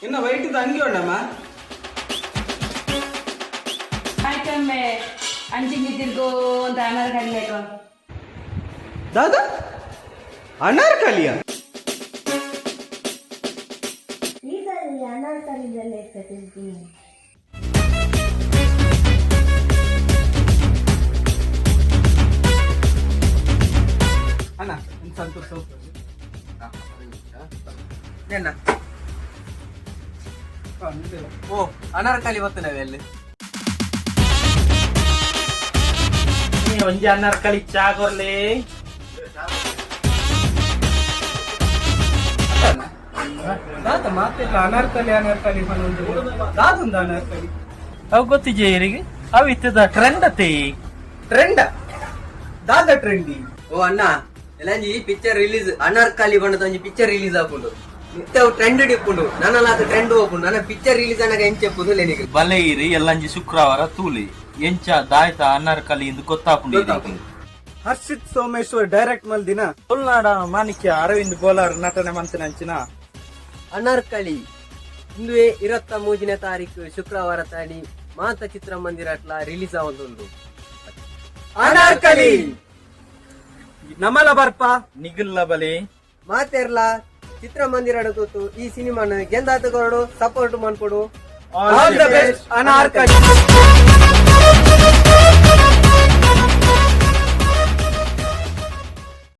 ಇನ್ನು ವೈಟ್ ಅಂಗಿ ಉಂಡಮ್ಮ ಆಯ್ತಮ್ಮೆ ಅಂಚಿಂಗಿ ತಿರ್ಗೋ ಅಂತ ಅನಾರ ಕಲಿಬೇಕು ದಾದಾ ಅನಾರ್ಕಲಿಯ ಈ ಸರಿ ಅನಾರ್ಕಲಿದಲ್ಲೇ ತಿರ್ಗಿ ಅಣ್ಣ ಸಂತೋಷ ಓ ಅನಾರ್ಕಲಿ ಬರ್ತೇವೆ ಅಲ್ಲಿ ಒಂಜಿ ಅನಾರ್ಕಲಿ ಚಾ ಕೊರ್ಲಿ ಮಾತಿಲ್ಲ ಅನಾರ್ಕಲಿ ಅನಾರ್ಕಲಿ ದಾದೊಂದು ಅನಾರ್ಕಲಿ ಅವು ಗೊತ್ತಿಜೆ ಇವರಿಗೆ ಅವು ಇತ್ತದ ಟ್ರೆಂಡ್ ಅತಿ ಟ್ರೆಂಡ್ ದಾದ ಟ್ರೆಂಡಿ ಓ ಅಣ್ಣ ಎಲ್ಲಂಜಿ ಪಿಕ್ಚರ್ ರಿಲೀಸ್ ಅನಾರ್ಕಲಿ ಬಣ್ಣದ ಒಂಜಿ ಪಿಕ್ಚರ್ ರಿಲೀಸ್ ಆಪುಂಡು ನಿತ್ಯವು ಟ್ರೆಂಡ್ ಇಪ್ಪುಂಡು ನನ್ನ ಟ್ರೆಂಡ್ ಹೋಗ್ಪುಂಡು ನನ್ನ ಪಿಕ್ಚರ್ ರಿಲೀಸ್ ಅನ್ನಗ ಎಂಚೆಪ್ಪುದು ಲೆನಿಗೆ ಬಲೆ ಇರಿ ಎಲ್ಲಂಜಿ ಶುಕ್ರವಾರ ತೂಲಿ ಎಂಚ ದಾಯ್ತ ಅನಾರ್ಕಲಿ ಇಂದು ಗೊತ್ತಾಪುಂಡು ಹರ್ಷಿತ್ ಸೋಮೇಶ್ವರ್ ಡೈರೆಕ್ಟ್ ಮಲ್ದಿನ ತುಳುನಾಡ ಮಾಣಿಕ್ಯ ಅರವಿಂದ್ ಬೋಲಾರ್ ನಟನೆ ಮಂತಿನಂಚಿನ ಅನಾರ್ಕಲಿ ಇಂದುವೆ 23ನೇ ತಾರೀಕು ಶುಕ್ರವಾರ ತಾಡಿ ಮಾತ ಚಿತ್ರಮಂದಿರ ಅಟ್ಲ ರಿಲೀಸ್ ಆವೊಂದುಂಡು ಅನಾರ್ಕಲಿ ನಮಲ ಬರ್ಪ ನಿಗುಲ್ಲ ಬಲೆ ಮಾತೆರ್ಲ ಚಿತ್ರಮಂದಿರ ತೂತು ಈ ಸಿನಿಮಾನ ಗೆಂದಾತಗೊರಡು ಸಪೋರ್ಟ್ ಮಾಡ್ಕೊಡು ಆಲ್ ದ ಬೆಸ್ಟ್ ಅನಾರ್ಕಲಿ.